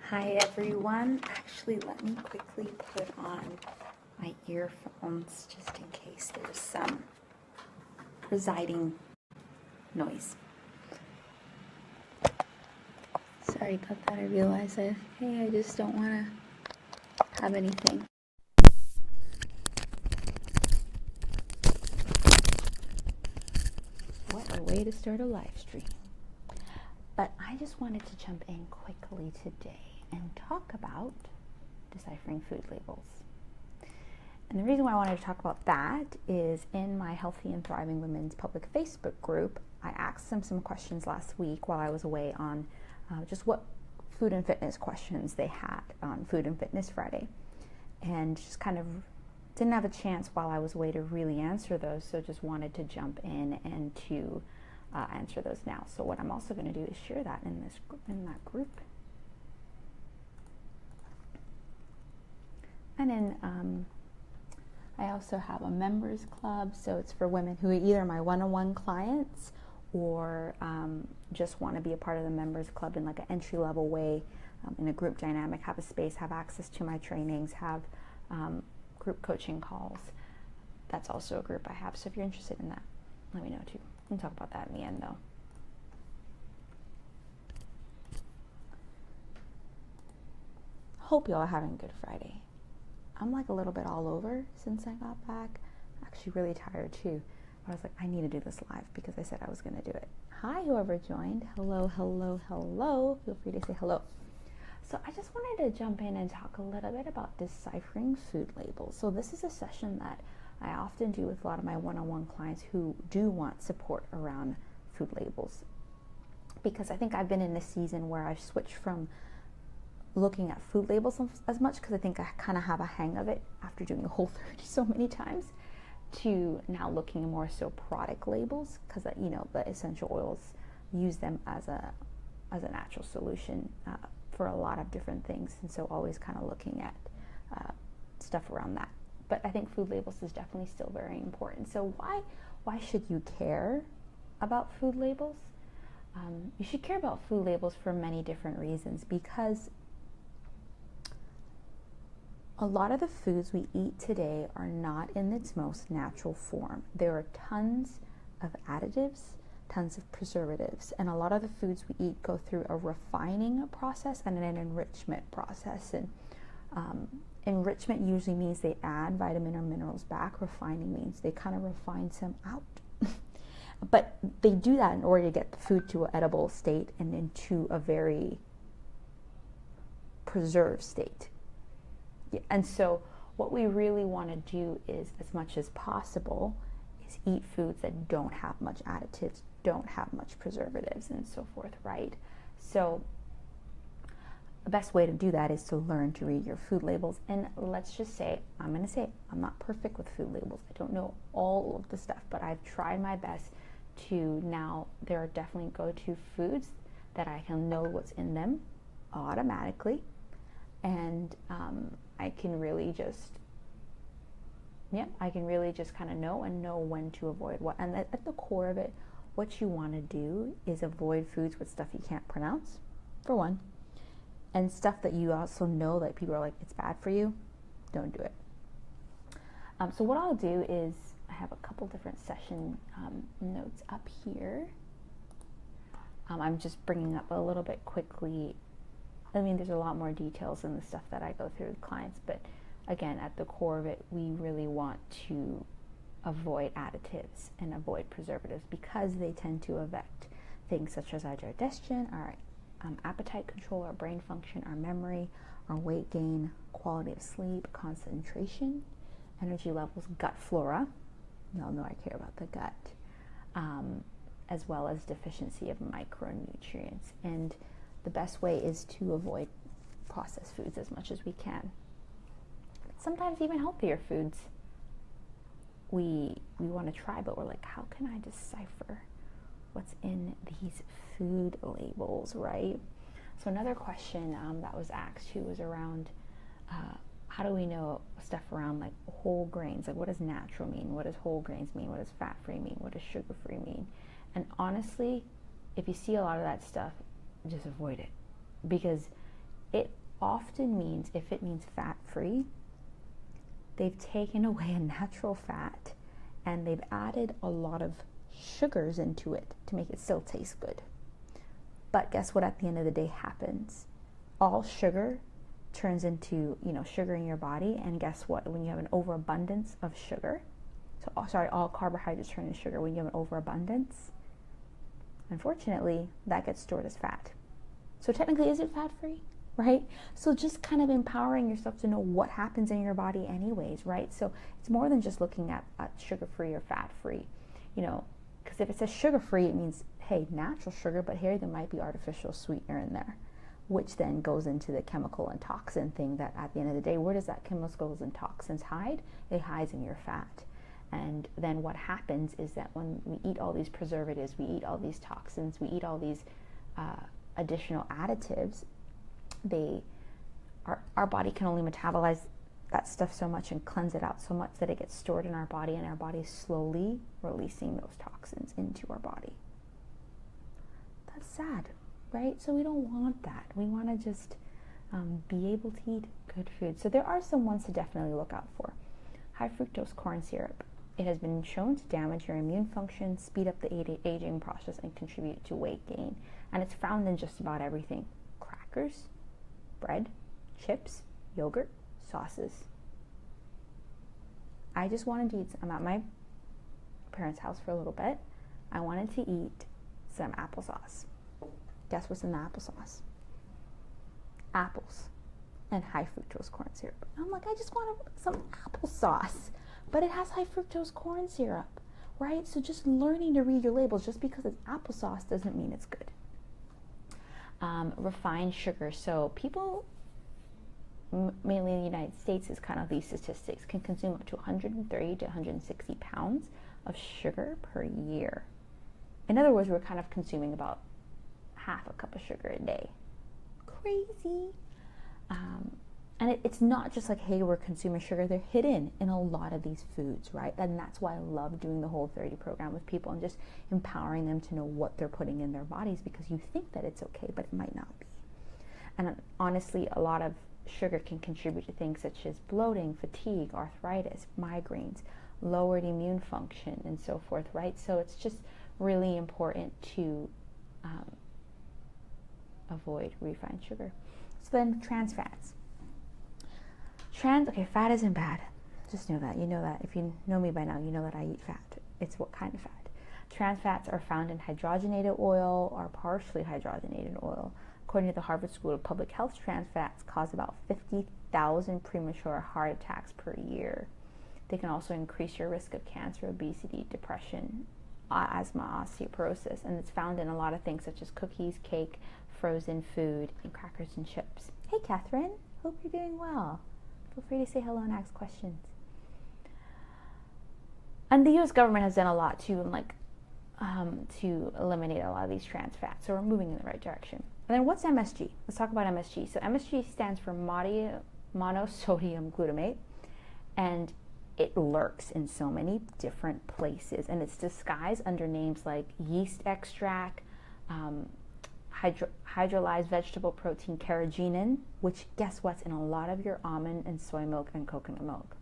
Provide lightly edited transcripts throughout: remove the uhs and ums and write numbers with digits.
Hi everyone. Actually, let me quickly put on my earphones just in case there's some residing noise. Sorry about that. I realized I just don't want to have anything. What a way to start a live stream. But I just wanted to jump in quickly today and talk about deciphering food labels. And the reason why I wanted to talk about that is in my Healthy and Thriving Women's public Facebook group, I asked them some questions last week while I was away on just what food and fitness questions they had on Food and Fitness Friday. And just kind of didn't have a chance while I was away to really answer those, so just wanted to jump in and to answer those now. So what I'm also going to do is share that in that group. And then I also have a members club, so it's for women who are either my one-on-one clients or just want to be a part of the members club in like an entry-level way, in a group dynamic, have a space, have access to my trainings, have group coaching calls. That's also a group I have, so if you're interested in that, let me know too. We'll talk about that in the end though. Hope y'all are having a good Friday. I'm like a little bit all over since I got back. Actually really tired too. I was like, I need to do this live because I said I was going to do it. Hi, whoever joined. Hello, hello, hello. Feel free to say hello. So I just wanted to jump in and talk a little bit about deciphering food labels. So this is a session that I often do with a lot of my one-on-one clients who do want support around food labels. Because I think I've been in a season where I've switched from looking at food labels as much, because I think I kind of have a hang of it after doing the Whole 30 so many times, to now looking more so product labels, because the essential oils, use them as a natural solution for a lot of different things, and so always kind of looking at stuff around that. But I think food labels is definitely still very important. So why should you care about food labels? You should care about food labels for many different reasons, because a lot of the foods we eat today are not in its most natural form. There are tons of additives, tons of preservatives, and a lot of the foods we eat go through a refining process and an enrichment process. And enrichment usually means they add vitamin or minerals back. Refining means they kind of refine some out. But they do that in order to get the food to an edible state and into a very preserved state. And so what we really want to do is, as much as possible, is eat foods that don't have much additives, don't have much preservatives, and so forth, right? So the best way to do that is to learn to read your food labels. And let's just say, I'm not perfect with food labels. I don't know all of the stuff, but I've tried my best to now. There are definitely go-to foods that I can know what's in them automatically. And I can really just kind of know when to avoid what. And at the core of it, what you want to do is avoid foods with stuff you can't pronounce, for one, and stuff that you also know that people are like, it's bad for you, don't do it. So what I'll do is, I have a couple different session notes up here. I'm just bringing up a little bit quickly. I mean, there's a lot more details in the stuff that I go through with clients, but again, at the core of it, we really want to avoid additives and avoid preservatives, because they tend to affect things such as our digestion, our appetite control, our brain function, our memory, our weight gain, quality of sleep, concentration, energy levels, gut flora. Y'all know I care about the gut, as well as deficiency of micronutrients. And the best way is to avoid processed foods as much as we can. Sometimes even healthier foods we want to try, but we're like, how can I decipher what's in these food labels, right? So another question that was asked too was around how do we know stuff around like whole grains? Like, what does natural mean? What does whole grains mean? What does fat-free mean? What does sugar-free mean? And honestly, if you see a lot of that stuff, just avoid it, because it often means, if it means fat-free, they've taken away a natural fat and they've added a lot of sugars into it to make it still taste good. But guess what at the end of the day happens? All sugar turns into, sugar in your body, and guess what? When you have an overabundance of sugar, all carbohydrates turn into sugar. When you have an overabundance, unfortunately, that gets stored as fat. So technically, is it fat-free, right? So just kind of empowering yourself to know what happens in your body anyways, right? So it's more than just looking at sugar-free or fat-free, because if it says sugar-free, it means, hey, natural sugar, but here there might be artificial sweetener in there, which then goes into the chemical and toxin thing that at the end of the day, where does that chemicals and toxins hide? It hides in your fat. And then what happens is that when we eat all these preservatives, we eat all these toxins, we eat all these additional additives, our body can only metabolize that stuff so much and cleanse it out so much that it gets stored in our body, and our body is slowly releasing those toxins into our body. That's sad, right? So we don't want that. We want to just be able to eat good food. So there are some ones to definitely look out for. High fructose corn syrup. It has been shown to damage your immune function, speed up the aging process, and contribute to weight gain. And it's found in just about everything. Crackers, bread, chips, yogurt, sauces. I just wanted to eat, I'm at my parents' house for a little bit. I wanted to eat some applesauce. Guess what's in the applesauce? Apples and high fructose corn syrup. I'm like, I just want some applesauce, but it has high fructose corn syrup, right? So just learning to read your labels, just because it's applesauce doesn't mean it's good. Refined sugar. So people, mainly in the United States, is kind of these statistics, can consume up to 130 to 160 pounds of sugar per year. In other words, we're kind of consuming about half a cup of sugar a day. Crazy. And it's not just like, hey, we're consuming sugar. They're hidden in a lot of these foods, right? And that's why I love doing the Whole 30 program with people and just empowering them to know what they're putting in their bodies, because you think that it's okay, but it might not be. And honestly, a lot of sugar can contribute to things such as bloating, fatigue, arthritis, migraines, lowered immune function, and so forth, right? So it's just really important to avoid refined sugar. So then trans fats. Fat isn't bad. Just know that. You know that. If you know me by now, you know that I eat fat. It's what kind of fat. Trans fats are found in hydrogenated oil or partially hydrogenated oil. According to the Harvard School of Public Health, trans fats cause about 50,000 premature heart attacks per year. They can also increase your risk of cancer, obesity, depression, asthma, osteoporosis, and it's found in a lot of things such as cookies, cake, frozen food, and crackers and chips. Hey, Catherine. Hope you're doing well. Feel free to say hello and ask questions. And the U.S. government has done a lot to eliminate a lot of these trans fats, so we're moving in the right direction. And then what's MSG? Let's talk about MSG. So MSG stands for monosodium glutamate, and it lurks in so many different places, and it's disguised under names like yeast extract, hydrolyzed vegetable protein carrageenan, which guess what's in a lot of your almond and soy milk and coconut milk,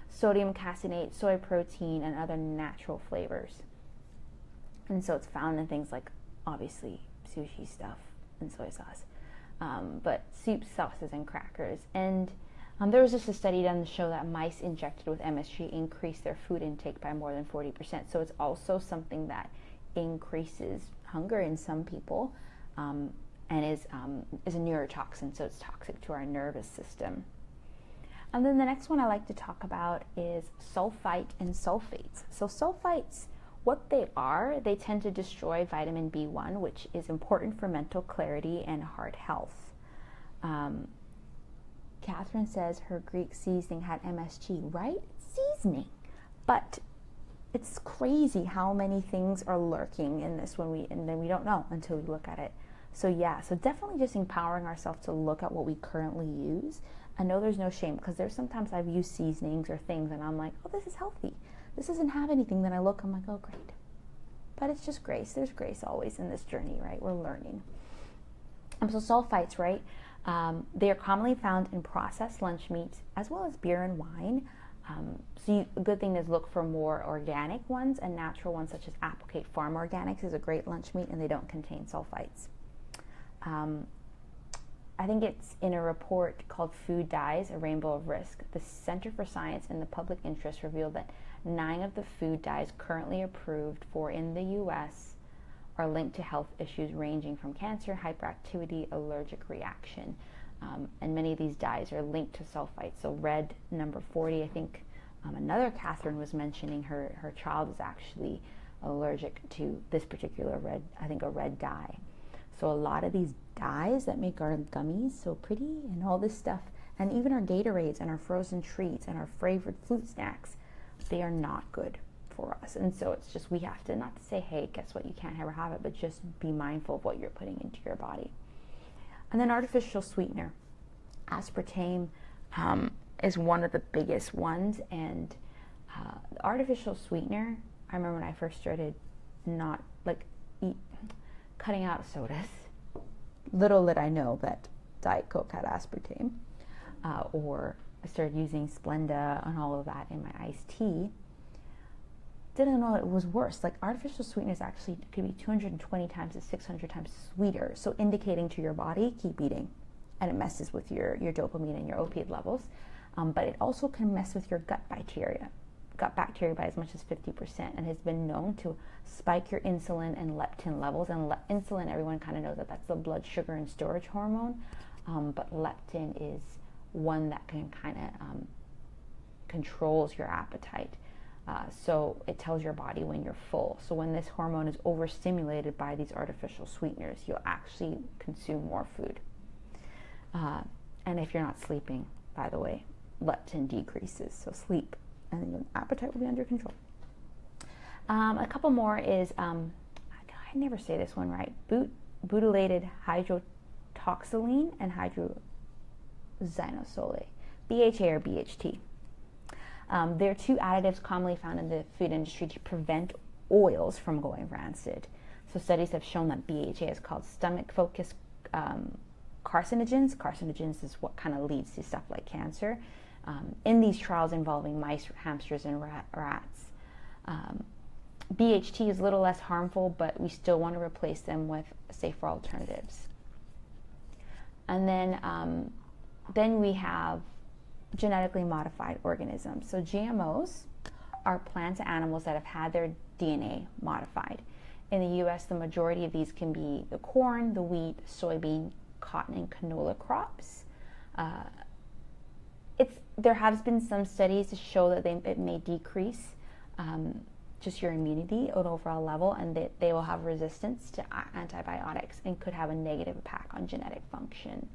sodium caseinate, soy protein, and other natural flavors. And so it's found in things like, obviously, sushi stuff and soy sauce, but soup, sauces, and crackers. And there was just a study done to show that mice injected with MSG increased their food intake by more than 40%. So it's also something that increases hunger in some people, and is a neurotoxin, so it's toxic to our nervous system. And then the next one I like to talk about is sulfite and sulfates. So sulfites, what they are, they tend to destroy vitamin B1, which is important for mental clarity and heart health. Catherine says her Greek seasoning had MSG, right? Seasoning. But it's crazy how many things are lurking in this and then we don't know until we look at it. So yeah, so definitely just empowering ourselves to look at what we currently use. I know there's no shame, because there's sometimes I've used seasonings or things and I'm like, oh, this is healthy. This doesn't have anything. Then I look, I'm like, oh, great. But it's just grace. There's grace always in this journey, right? We're learning. So sulfites, right? They are commonly found in processed lunch meats as well as beer and wine. A good thing is look for more organic ones, and natural ones such as Applegate Farm Organics is a great lunch meat, and they don't contain sulfites. I think it's in a report called Food Dyes, A Rainbow of Risk. The Center for Science and the Public Interest revealed that 9 of the food dyes currently approved for in the U.S. are linked to health issues ranging from cancer, hyperactivity, allergic reaction. And many of these dyes are linked to sulfites. So red, number 40, I think another Catherine was mentioning her child is actually allergic to this particular red, I think a red dye. So a lot of these dyes that make our gummies so pretty and all this stuff, and even our Gatorades and our frozen treats and our favorite fruit snacks, they are not good for us. And so it's just, we have to, not to say, hey, guess what, you can't ever have it, but just be mindful of what you're putting into your body. And then artificial sweetener. Aspartame is one of the biggest ones, and artificial sweetener, I remember when I first started cutting out sodas, little did I know that Diet Coke had aspartame, or I started using Splenda and all of that in my iced tea. Didn't know it was worse. Like, artificial sweeteners actually could be 220 times to 600 times sweeter, so indicating to your body, keep eating, and it messes with your dopamine and your opiate levels. But it also can mess with your gut bacteria by as much as 50%, and has been known to spike your insulin and leptin levels. And insulin, everyone kind of knows that that's the blood sugar and storage hormone, but leptin is one that can kind of controls your appetite. So it tells your body when you're full. So when this hormone is overstimulated by these artificial sweeteners, you'll actually consume more food. And if you're not sleeping, by the way, leptin decreases. So sleep, and your appetite will be under control. A couple more is, I never say this one right, butylated hydroxyline and hydroxynosole, BHA or BHT. They're 2 additives commonly found in the food industry to prevent oils from going rancid. So studies have shown that BHA is called stomach-focused carcinogens. Carcinogens is what kind of leads to stuff like cancer. In these trials involving mice, hamsters, and rats. BHT is a little less harmful, but we still want to replace them with safer alternatives. And then we have genetically modified organisms. So GMOs are plants and animals that have had their DNA modified. In the US, the majority of these can be the corn, the wheat, soybean, cotton, and canola crops. There have been some studies to show that it may decrease just your immunity at an overall level, and that they will have resistance to antibiotics and could have a negative impact on genetic function.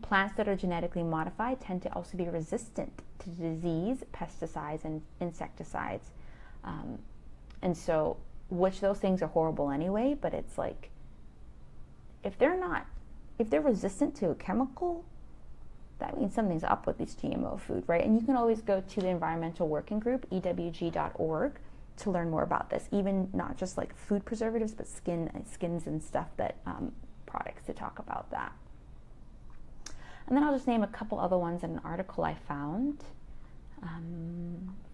Plants that are genetically modified tend to also be resistant to disease, pesticides, and insecticides. And so, which those things are horrible anyway, but it's like, if they're resistant to a chemical, that means something's up with this GMO food, right? And you can always go to the environmental working group, ewg.org, to learn more about this, even not just like food preservatives, but skins and stuff, that products to talk about that. And then I'll just name a couple other ones in an article I found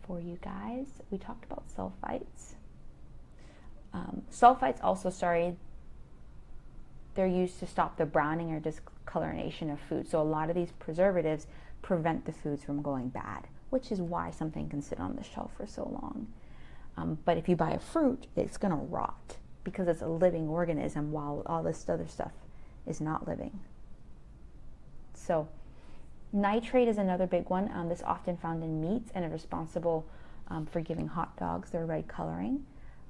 for you guys. We talked about sulfites. Sulfites also, they're used to stop the browning or discoloration of food. So a lot of these preservatives prevent the foods from going bad, which is why something can sit on the shelf for so long. But if you buy a fruit, it's going to rot because it's a living organism, while all this other stuff is not living. So nitrate is another big one. This is often found in meats and is responsible for giving hot dogs their red coloring.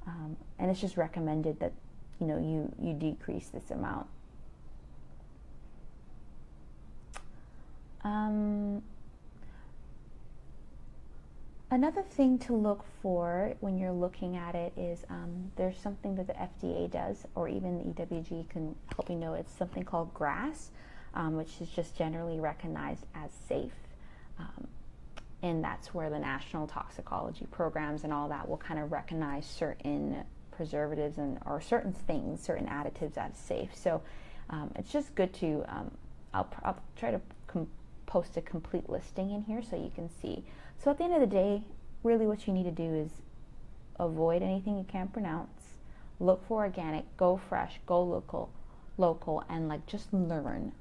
And it's just recommended that you decrease this amount. Another thing to look for when you're looking at it is there's something that the FDA does, or even the EWG can help you know. It's something called GRAS, which is just generally recognized as safe. And that's where the national toxicology programs and all that will kind of recognize certain preservatives or certain things, certain additives as safe. So it's just good to I'll try to post a complete listing in here so you can see. So at the end of the day, really what you need to do is avoid anything you can't pronounce, look for organic, go fresh, go local, and like just learn,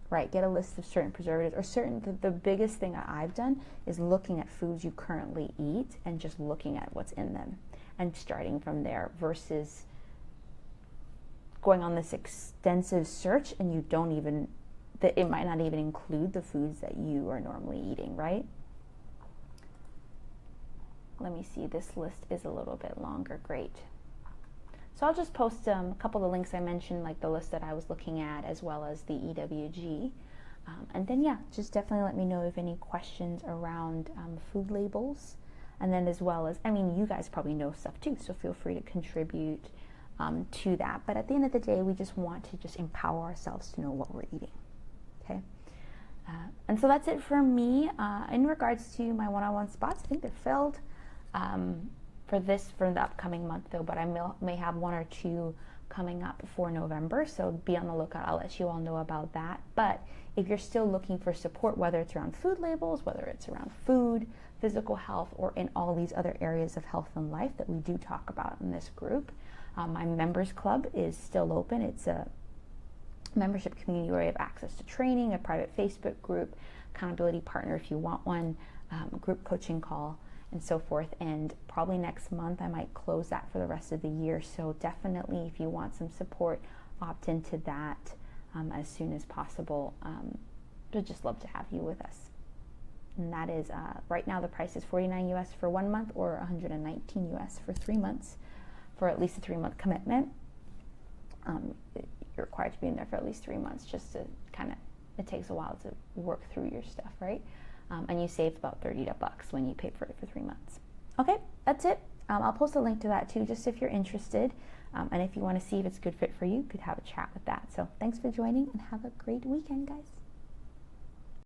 right? Get a list of certain preservatives or certain, the biggest thing that I've done is looking at foods you currently eat and just looking at what's in them and starting from there versus going on this extensive search and you don't even, that it might not even include the foods that you are normally eating, right? Let me see, this list is a little bit longer, great. So I'll just post a couple of the links I mentioned, like the list that I was looking at, as well as the EWG. And then yeah, just definitely let me know if any questions around food labels. And then as well as, I mean, you guys probably know stuff too, so feel free to contribute to that. But at the end of the day, we just want to just empower ourselves to know what we're eating, okay? And so that's it for me. In regards to my one-on-one spots, I think they're filled. For the upcoming month though, but I may have 1 or 2 coming up for November, so be on the lookout. I'll let you all know about that. But if you're still looking for support, whether it's around food labels, whether it's around food, physical health, or in all these other areas of health and life that we do talk about in this group, my members club is still open. It's a membership community where you have access to training, a private Facebook group, accountability partner if you want one, group coaching call, and so forth. And probably next month I might close that for the rest of the year. So definitely, if you want some support, opt into that as soon as possible. We'd just love to have you with us. And that is right now the price is $49 US for 1 month or $119 US for 3 months, for at least a 3-month commitment. You're required to be in there for at least 3 months, just to kind of, it takes a while to work through your stuff, right? And you save about $30 when you pay for it for 3 months. Okay, that's it. I'll post a link to that too, just if you're interested. And if you want to see if it's a good fit for you, you could have a chat with that. So thanks for joining and have a great weekend, guys.